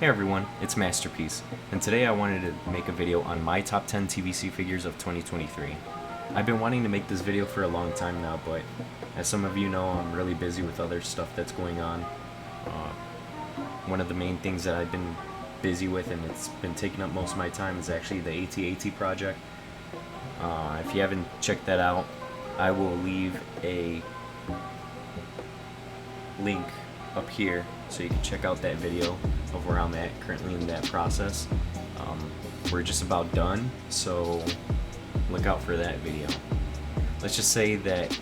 Hey everyone, it's Masterpiece, and today I wanted to make a video on my top 10 TVC figures of 2023. I've been wanting to make this video for a long time now, but as some of you know, I'm really busy with other stuff that's going on. One of the main things that I've been busy with, and it's been taking up most of my time, is actually the AT-AT project. If you haven't checked that out, I will leave a link up here so you can check out that video of where I'm at currently in that process. We're just about done, so look out for that video. Let's just say that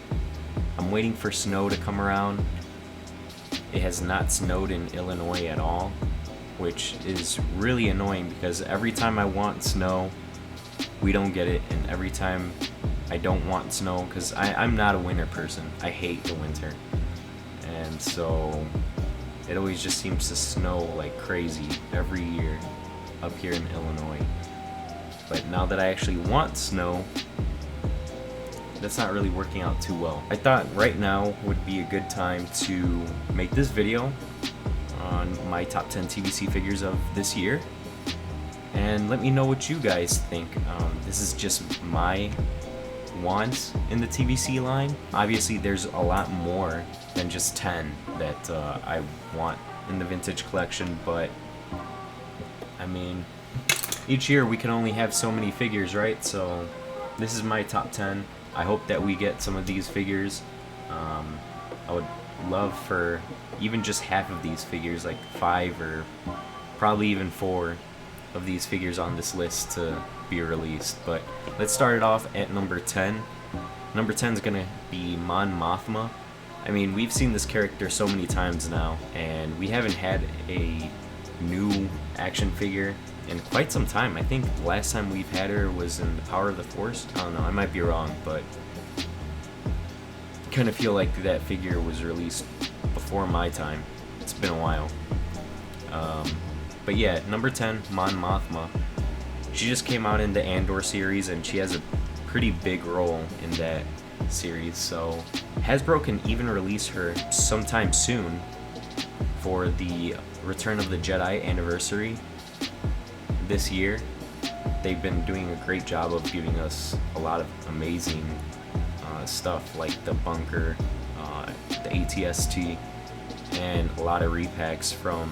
I'm waiting for snow to come around. It has not snowed in Illinois at all, which is really annoying because every time I want snow, we don't get it, and every time I don't want snow, because I'm not a winter person. I hate the winter. And so it always just seems to snow like crazy every year up here in Illinois. But now that I actually want snow, that's not really working out too well. I thought right now would be a good time to make this video on my top 10 TVC figures of this year. And let me know what you guys think. This is just my wants in the TVC line. Obviously there's a lot more than just 10 that I want in the vintage collection, but I mean, each year we can only have so many figures, right? So this is my top 10. I hope that we get some of these figures. I would love for even just half of these figures, like 5 or probably even 4 of these figures on this list to be released. But let's start it off at number 10. Number 10 is gonna be Mon Mothma. I mean, we've seen this character so many times now, and we haven't had a new action figure in quite some time. I think the last time we've had her was in the Power of the Force. I don't know, I might be wrong, but I kind of feel like that figure was released before my time. It's been a while. But yeah, number 10, Mon Mothma. She just came out in the Andor series, and she has a pretty big role in that series, so Hasbro can even release her sometime soon for the Return of the Jedi anniversary this year. They've been doing a great job of giving us a lot of amazing stuff, like the bunker, the ATST, and a lot of repacks from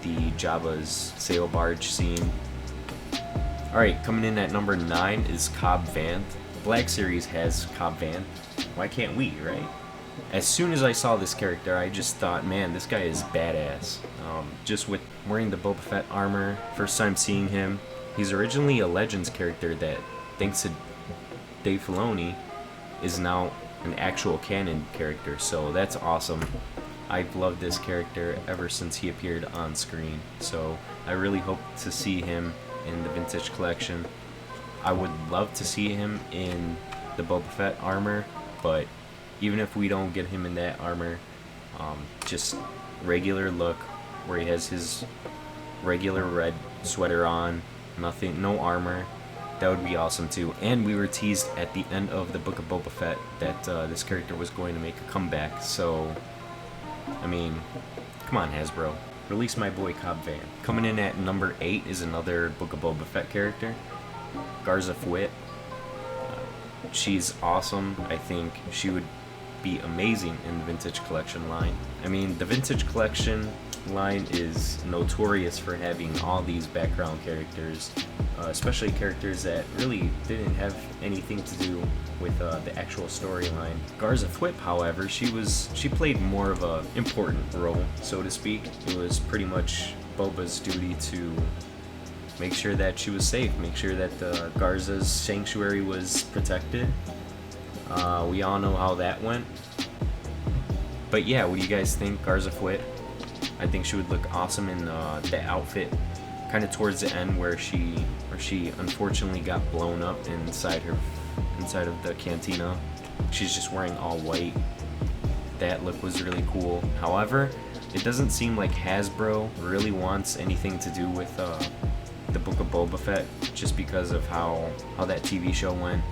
the Jabba's sail barge scene. Alright, coming in at number 9 is Cobb Vanth. Black Series has Cobb Vanth. Why can't we, right? As soon as I saw this character, I just thought, man, this guy is badass. Just with wearing the Boba Fett armor, first time seeing him. He's originally a Legends character that, thanks to Dave Filoni, is now an actual canon character, so that's awesome. I've loved this character ever since he appeared on screen, so I really hope to see him in the vintage collection. I would love to see him in the Boba Fett armor, but even if we don't get him in that armor, just regular look where he has his regular red sweater on, nothing, no armor, that would be awesome too. And we were teased at the end of the Book of Boba Fett that this character was going to make a comeback, so I mean, come on Hasbro, release my boy Cobb Vanth. Coming in at number 8 is another Book of Boba Fett character, Garza Fwett. She's awesome. I think she would be amazing in the vintage collection line. I mean, the vintage collection line is notorious for having all these background characters, especially characters that really didn't have anything to do with the actual storyline. Garza Fwett, however, she played more of a important role, so to speak. It was pretty much Boba's duty to make sure that she was safe, make sure that Garza's sanctuary was protected. We all know how that went. But yeah, what do you guys think, Garza Fwett? I think she would look awesome in the outfit, kind of towards the end where she unfortunately got blown up inside of the cantina. She's just wearing all white. That look was really cool. However, it doesn't seem like Hasbro really wants anything to do with the Book of Boba Fett, just because of how that TV show went.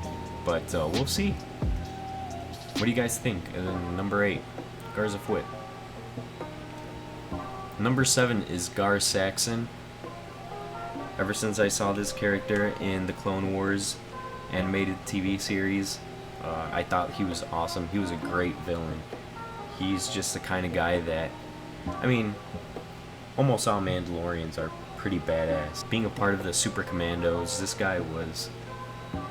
But we'll see. What do you guys think? And then number 8, Garza Fwett. Number 7 is Gar Saxon. Ever since I saw this character in the Clone Wars animated TV series, I thought he was awesome. He was a great villain. He's just the kind of guy that, I mean, almost all Mandalorians are pretty badass. Being a part of the Super Commandos, this guy was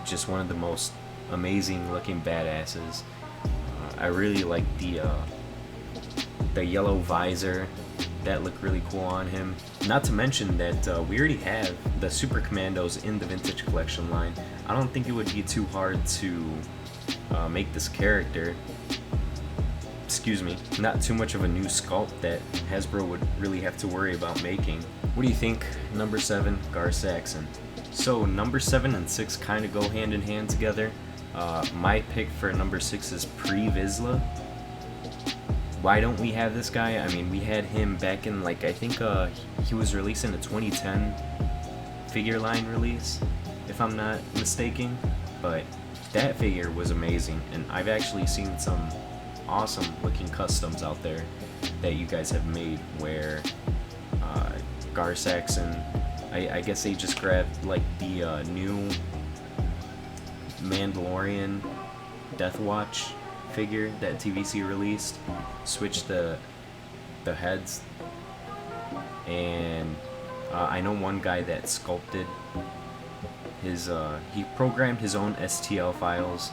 just one of the most amazing looking badasses. I really like the yellow visor. That looked really cool on him. Not to mention that we already have the Super Commandos in the Vintage Collection line. I don't think it would be too hard to make this character, excuse me, not too much of a new sculpt that Hasbro would really have to worry about making. What do you think? Number 7, Gar Saxon. So number 7 and 6 kind of go hand in hand together. My pick for number 6 is Pre Vizsla. Why don't we have this guy? I mean, we had him back in, like, I think he was released in a 2010 figure line release, if I'm not mistaken. But that figure was amazing, and I've actually seen some awesome looking customs out there that you guys have made where Gar Saxon, I guess they just grabbed like the new Mandalorian Death Watch figure that TVC released, switched the heads, and I know one guy that sculpted his he programmed his own STL files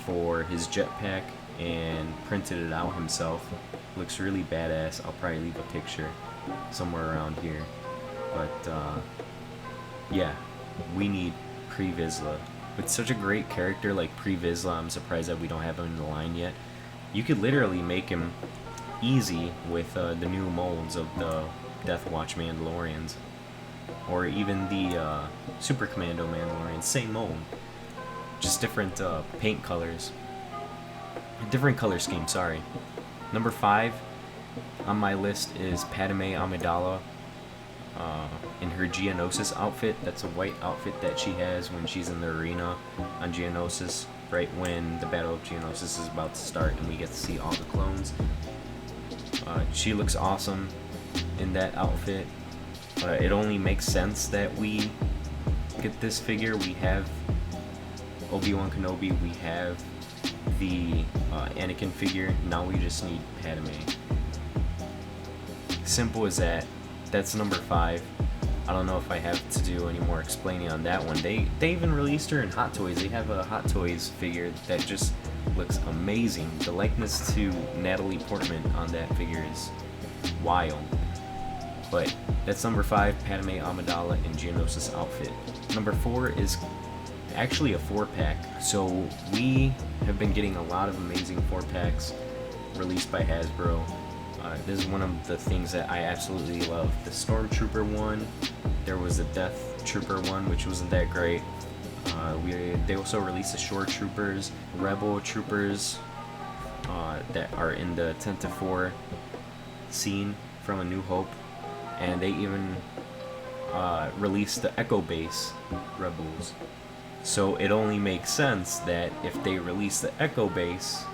for his jetpack and printed it out himself. Looks really badass. I'll probably leave a picture somewhere around here, but yeah, we need Pre Vizsla. With such a great character like Pre Vizsla, I'm surprised that we don't have him in the line yet. You could literally make him easy with the new molds of the Death Watch Mandalorians, or even the Super Commando Mandalorians. Same mold, just different paint colors, different color scheme. Sorry. Number 5 on my list is Padme Amidala. In her Geonosis outfit. That's a white outfit that she has when she's in the arena on Geonosis, right when the Battle of Geonosis is about to start and we get to see all the clones. She looks awesome in that outfit. It only makes sense that we get this figure. We have Obi-Wan Kenobi, we have the Anakin figure, now we just need Padme. Simple as that. That's number 5. I don't know if I have to do any more explaining on that one. They even released her in Hot Toys. They have a Hot Toys figure that just looks amazing. The likeness to Natalie Portman on that figure is wild. But that's number 5, Padme Amidala in Geonosis outfit. Number 4 is actually a 4-pack. So we have been getting a lot of amazing 4-packs released by Hasbro. This is one of the things that I absolutely love. The Stormtrooper one, there was a Death Trooper one, which wasn't that great. They also released the Shore Troopers, Rebel Troopers that are in the 10 to 4 scene from A New Hope, and they even released the Echo Base Rebels. So it only makes sense that if they release the Echo Base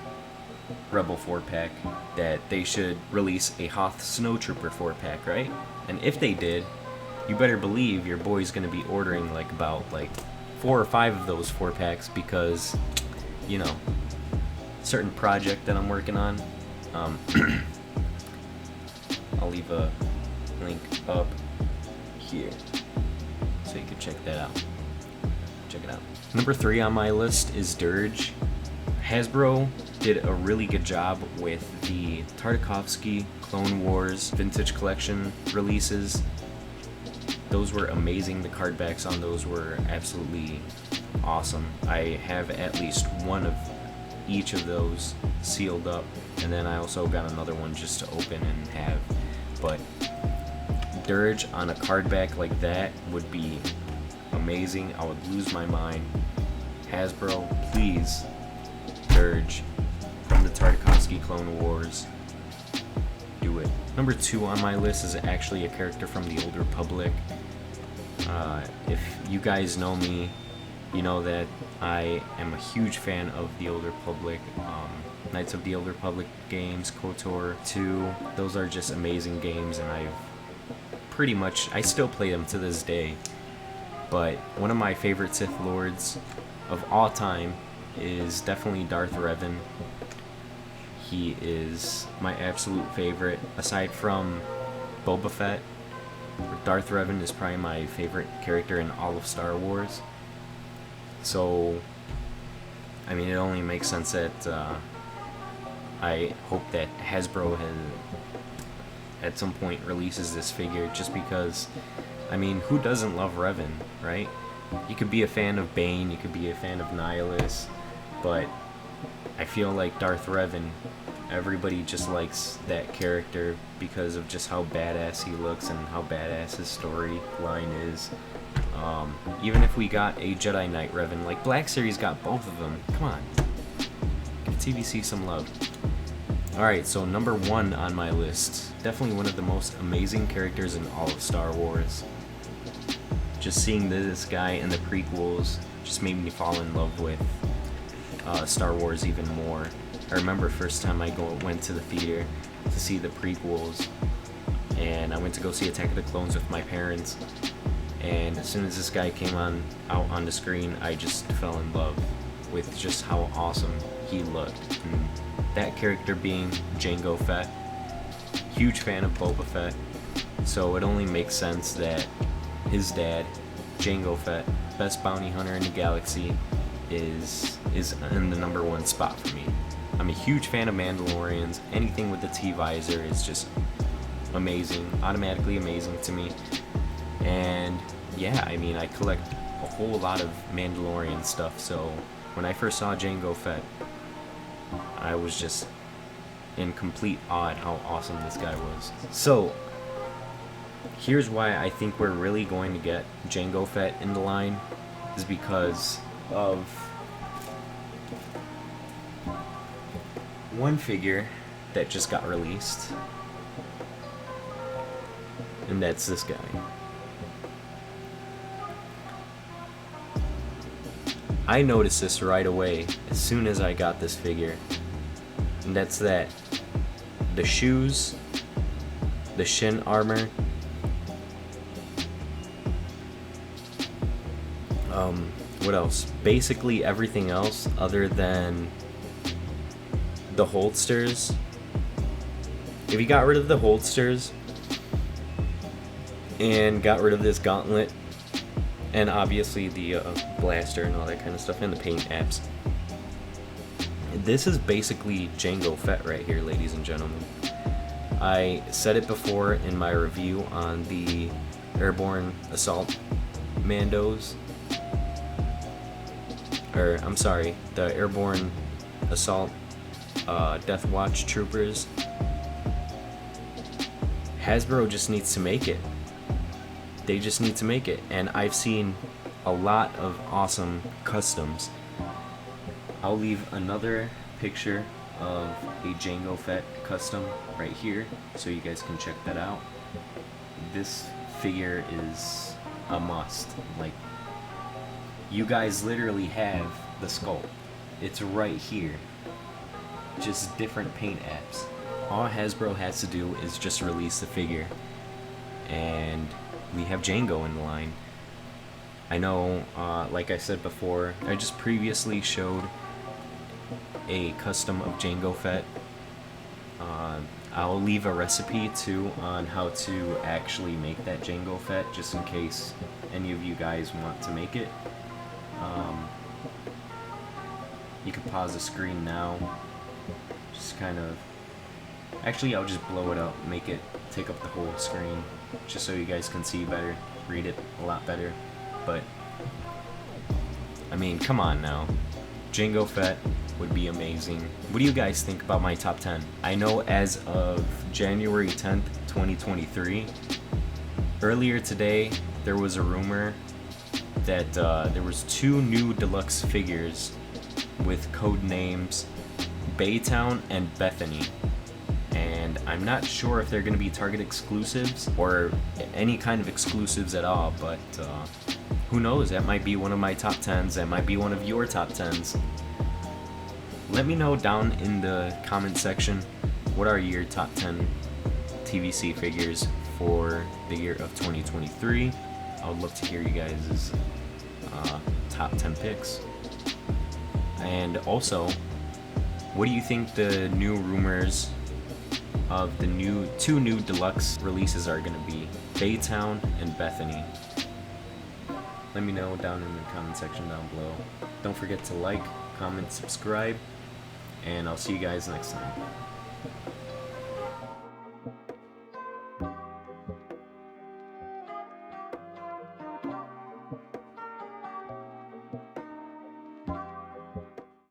Rebel 4-pack, that they should release a Hoth Snowtrooper 4-pack, right? And if they did, you better believe your boy's gonna be ordering about 4 or 5 of those 4-packs, because, you know, certain project that I'm working on. I'll leave a link up here so you can check that out. Check it out. Number 3 on my list is Dirge. Hasbro did a really good job with the Tartakovsky Clone Wars Vintage Collection releases. Those were amazing. The card backs on those were absolutely awesome. I have at least one of each of those sealed up, and then I also got another one just to open and have. But Dirge on a card back like that would be amazing. I would lose my mind. Hasbro, please, Dirge from the Tartakovsky Clone Wars, do it. Number 2 on my list is actually a character from the Old Republic. If you guys know me, you know that I am a huge fan of the Old Republic. Knights of the Old Republic games, KOTOR 2. Those are just amazing games, and I still play them to this day. But one of my favorite Sith Lords of all time is definitely Darth Revan. He is my absolute favorite. Aside from Boba Fett, Darth Revan is probably my favorite character in all of Star Wars. So, I mean, it only makes sense that I hope that Hasbro at some point releases this figure, just because, I mean, who doesn't love Revan, right? You could be a fan of Bane, you could be a fan of Nihilus, but I feel like Darth Revan, everybody just likes that character because of just how badass he looks and how badass his storyline is. Even if we got a Jedi Knight Revan, like Black Series got both of them, come on, give TVC some love. Alright, so number 1 on my list, definitely one of the most amazing characters in all of Star Wars. Just seeing this guy in the prequels just made me fall in love with Star Wars even more. I remember first time I went to the theater to see the prequels, and I went to go see Attack of the Clones with my parents, and as soon as this guy came out on the screen, I just fell in love with just how awesome he looked. And that character being Jango Fett, huge fan of Boba Fett, so it only makes sense that his dad, Jango Fett, best bounty hunter in the galaxy, is in the number 1 spot for me. I'm a huge fan of Mandalorians. Anything with the T-visor is just amazing, automatically amazing to me. And yeah, I mean, I collect a whole lot of Mandalorian stuff, so when I first saw Jango Fett, I was just in complete awe at how awesome this guy was. So, here's why I think we're really going to get Jango Fett in the line, is because of one figure that just got released, and that's this guy. I noticed this right away as soon as I got this figure, and that's that the shoes, the shin armor, what else? Basically everything else other than the holsters. If you got rid of the holsters and got rid of this gauntlet, and obviously the blaster and all that kind of stuff, and the paint apps, this is basically Jango Fett right here, ladies and gentlemen. I said it before in my review on the Airborne Assault Mandos, or I'm sorry, the Airborne Assault Death Watch Troopers. Hasbro just needs to make it. They just need to make it, and I've seen a lot of awesome customs. I'll leave another picture of a Jango Fett custom right here so you guys can check that out. This figure is a must. Like, you guys literally have the sculpt. It's right here. Just different paint apps. All Hasbro has to do is just release the figure, and we have Jango in the line. I know, like I said before, I just previously showed a custom of Jango Fett. I'll leave a recipe too on how to actually make that Jango Fett, just in case any of you guys want to make it. You can pause the screen now. Just kind of... Actually, I'll just blow it up, make it take up the whole screen, just so you guys can see better, read it a lot better. But, I mean, come on now. Jango Fett would be amazing. What do you guys think about my top 10? I know as of January 10th, 2023, earlier today, there was a rumor that there was 2 new deluxe figures with code names Baytown and Bethany. And I'm not sure if they're going to be Target exclusives or any kind of exclusives at all, but who knows, that might be one of my top 10s, that might be one of your top 10s. let me know down in the comment section, what are your top 10 TVC figures for the year of 2023. I would love to hear you guys' top 10 picks. And also, what do you think the new rumors of the two new deluxe releases are going to be? Baytown and Bethany. Let me know down in the comment section down below. Don't forget to like, comment, subscribe, and I'll see you guys next time.